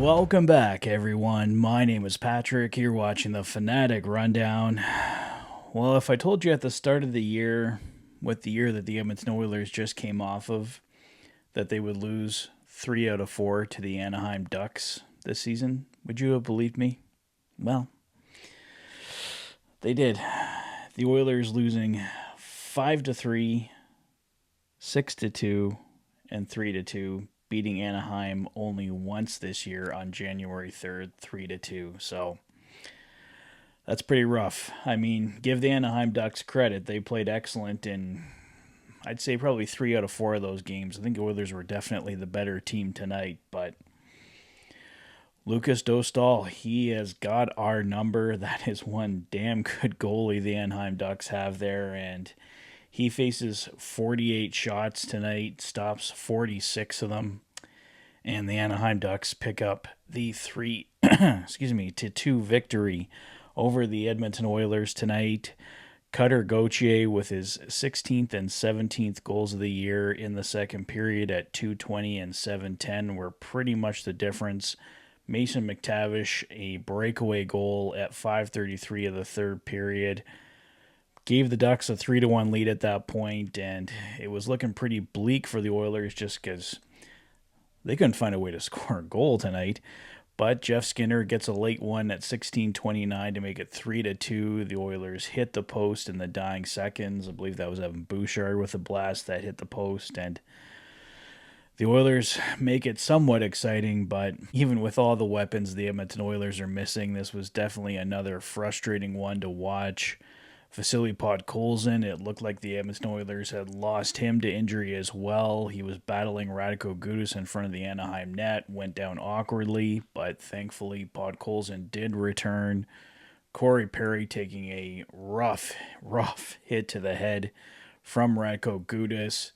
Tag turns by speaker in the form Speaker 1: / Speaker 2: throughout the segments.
Speaker 1: Welcome back, everyone. My name is Patrick. You're watching the Fanatic Rundown. Well, if I told you at the start of the year, with the year that the Edmonton Oilers just came off of, that they would lose 3 out of 4 to the Anaheim Ducks this season, would you have believed me? Well, they did. The Oilers losing 5-3, 6-2, and 3-2, beating Anaheim only once this year on January 3rd, 3-2. So that's pretty rough. I mean, give the Anaheim Ducks credit. They played excellent in, I'd say, probably 3 out of 4 of those games. I think the Oilers were definitely the better team tonight, but Lucas Dostal, he has got our number. That is one damn good goalie the Anaheim Ducks have there, and he faces 48 shots tonight, stops 46 of them, and the Anaheim Ducks pick up the 3-2 victory over the Edmonton Oilers tonight. Cutter Gauthier with his 16th and 17th goals of the year in the second period at .220 and .710 were pretty much the difference. Mason McTavish, a breakaway goal at 5:33 of the third period, gave the Ducks a 3-1 lead at that point, and it was looking pretty bleak for the Oilers just because they couldn't find a way to score a goal tonight. But Jeff Skinner gets a late one at 16:29 to make it 3-2. The Oilers hit the post in the dying seconds. I believe that was Evan Bouchard with a blast that hit the post, and the Oilers make it somewhat exciting, but even with all the weapons the Edmonton Oilers are missing, this was definitely another frustrating one to watch. Vasily Podkolzin, it looked like the Edmonton Oilers had lost him to injury as well. He was battling Radko Gudas in front of the Anaheim net, went down awkwardly, but thankfully Podkolzin did return. Corey Perry taking a rough hit to the head from Radko Gudas.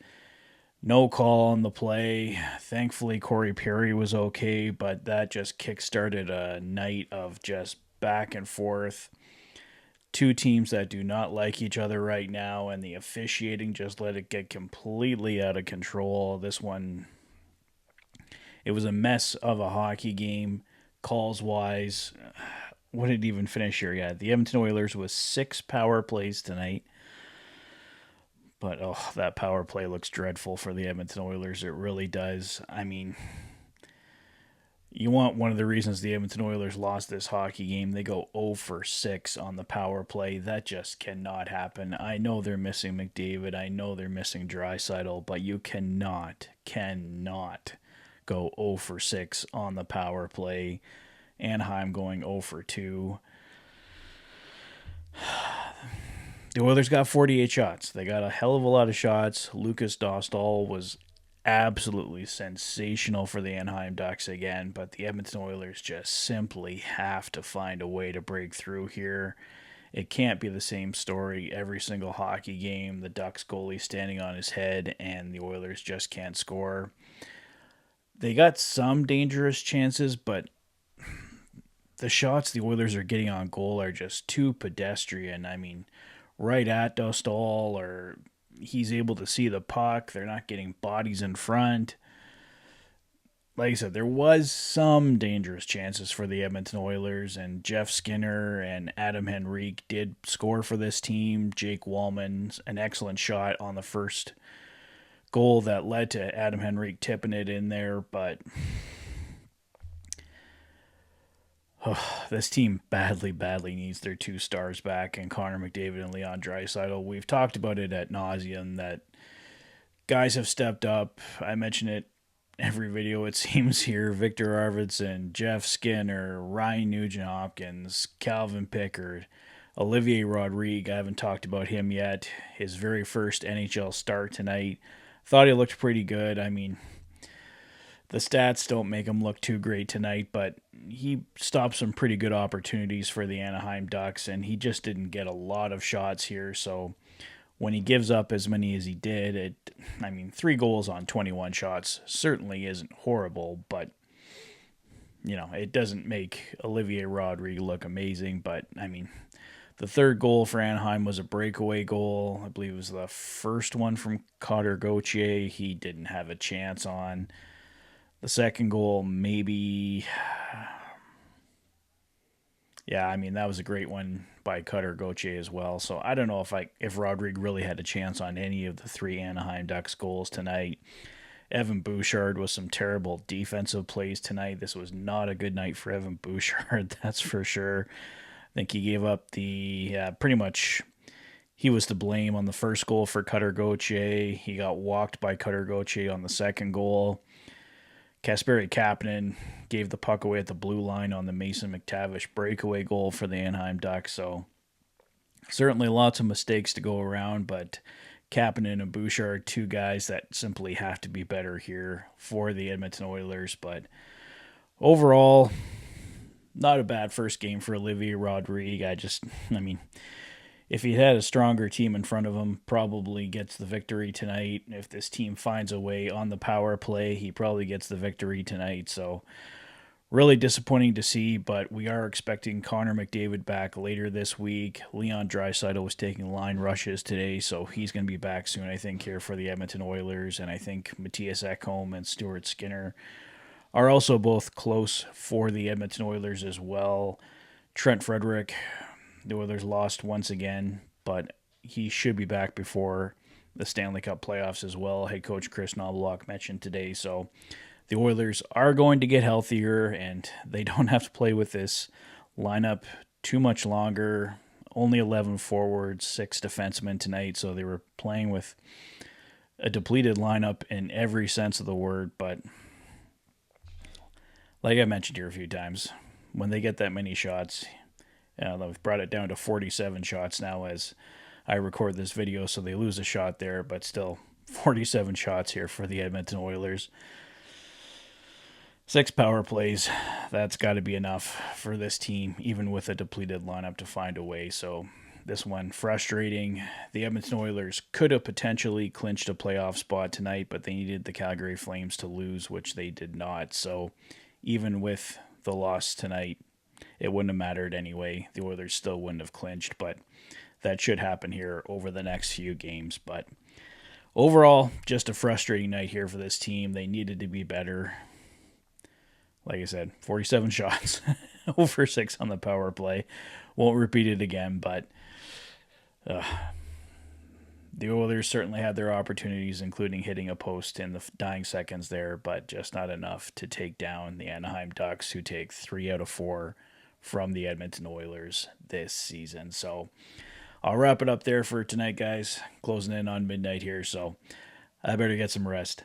Speaker 1: No call on the play. Thankfully, Corey Perry was okay, but that just kickstarted a night of just back and forth. Two teams that do not like each other right now, and the officiating just let it get completely out of control. This one, it was a mess of a hockey game, calls-wise. What did it even finish here yet? The Edmonton Oilers was 6 power plays tonight. But, that power play looks dreadful for the Edmonton Oilers. It really does. I mean, you want one of the reasons the Edmonton Oilers lost this hockey game. They go 0 for 6 on the power play. That just cannot happen. I know they're missing McDavid. I know they're missing Draisaitl, but you cannot go 0 for 6 on the power play. Anaheim going 0 for 2. The Oilers got 48 shots. They got a hell of a lot of shots. Lucas Dostal was absolutely sensational for the Anaheim Ducks again, but the Edmonton Oilers just simply have to find a way to break through here. It can't be the same story every single hockey game. The Ducks goalie standing on his head and the Oilers just can't score. They got some dangerous chances, but the shots the Oilers are getting on goal are just too pedestrian. I mean, right at Dostal, or he's able to see the puck. They're not getting bodies in front. Like I said, there was some dangerous chances for the Edmonton Oilers, and Jeff Skinner and Adam Henrique did score for this team. Jake Wallman's an excellent shot on the first goal that led to Adam Henrique tipping it in there, but this team badly needs their 2 stars back, and Connor McDavid and Leon Draisaitl. We've talked about it ad nauseum that guys have stepped up. I mention it every video, it seems here. Victor Arvidsson, Jeff Skinner, Ryan Nugent-Hopkins, Calvin Pickard, Olivier Rodrigue. I haven't talked about him yet. His very first NHL start tonight. Thought he looked pretty good. I mean, the stats don't make him look too great tonight, but he stopped some pretty good opportunities for the Anaheim Ducks, and he just didn't get a lot of shots here. So when he gives up as many as he did, 3 goals on 21 shots certainly isn't horrible, but, it doesn't make Olivier Rodrigue look amazing. But, the third goal for Anaheim was a breakaway goal. I believe it was the first one from Cutter Gauthier. He didn't have a chance on. The second goal, maybe. Yeah, I mean, that was a great one by Cutter Gauthier as well. So I don't know if Rodrigue really had a chance on any of the three Anaheim Ducks goals tonight. Evan Bouchard was some terrible defensive plays tonight. This was not a good night for Evan Bouchard, that's for sure. I think he gave up pretty much he was to blame on the first goal for Cutter Gauthier. He got walked by Cutter Gauthier on the second goal. Kasperi Kapanen gave the puck away at the blue line on the Mason McTavish breakaway goal for the Anaheim Ducks. So certainly lots of mistakes to go around, but Kapanen and Bouchard are two guys that simply have to be better here for the Edmonton Oilers. But overall, not a bad first game for Olivier Rodrigue. I mean, if he had a stronger team in front of him, probably gets the victory tonight. If this team finds a way on the power play, he probably gets the victory tonight. So really disappointing to see, but we are expecting Connor McDavid back later this week. Leon Draisaitl was taking line rushes today, so he's going to be back soon, I think, here for the Edmonton Oilers. And I think Matthias Ekholm and Stuart Skinner are also both close for the Edmonton Oilers as well. Trent Frederick, the Oilers lost once again, but he should be back before the Stanley Cup playoffs as well. Head coach Chris Knobloch mentioned today. So the Oilers are going to get healthier, and they don't have to play with this lineup too much longer. Only 11 forwards, 6 defensemen tonight, so they were playing with a depleted lineup in every sense of the word. But like I mentioned here a few times, when they get that many shots, they've brought it down to 47 shots now as I record this video, so they lose a shot there, but still 47 shots here for the Edmonton Oilers. 6 power plays, that's got to be enough for this team, even with a depleted lineup, to find a way. So this one, frustrating. The Edmonton Oilers could have potentially clinched a playoff spot tonight, but they needed the Calgary Flames to lose, which they did not. So even with the loss tonight, it wouldn't have mattered anyway. The Oilers still wouldn't have clinched, but that should happen here over the next few games. But overall, just a frustrating night here for this team. They needed to be better. Like I said, 47 shots, over 6 on the power play. Won't repeat it again, but the Oilers certainly had their opportunities, including hitting a post in the dying seconds there, but just not enough to take down the Anaheim Ducks, who take 3 out of 4 from the Edmonton Oilers this season. So I'll wrap it up there for tonight, guys. Closing in on midnight here, so I better get some rest.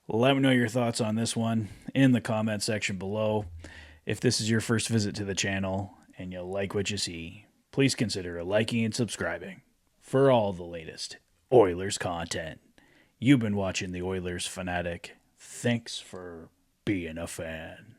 Speaker 1: Let me know your thoughts on this one in the comment section below. If this is your first visit to the channel and you like what you see, please consider liking and subscribing for all the latest Oilers content. You've been watching the Oilers Fanatic. Thanks for being a fan.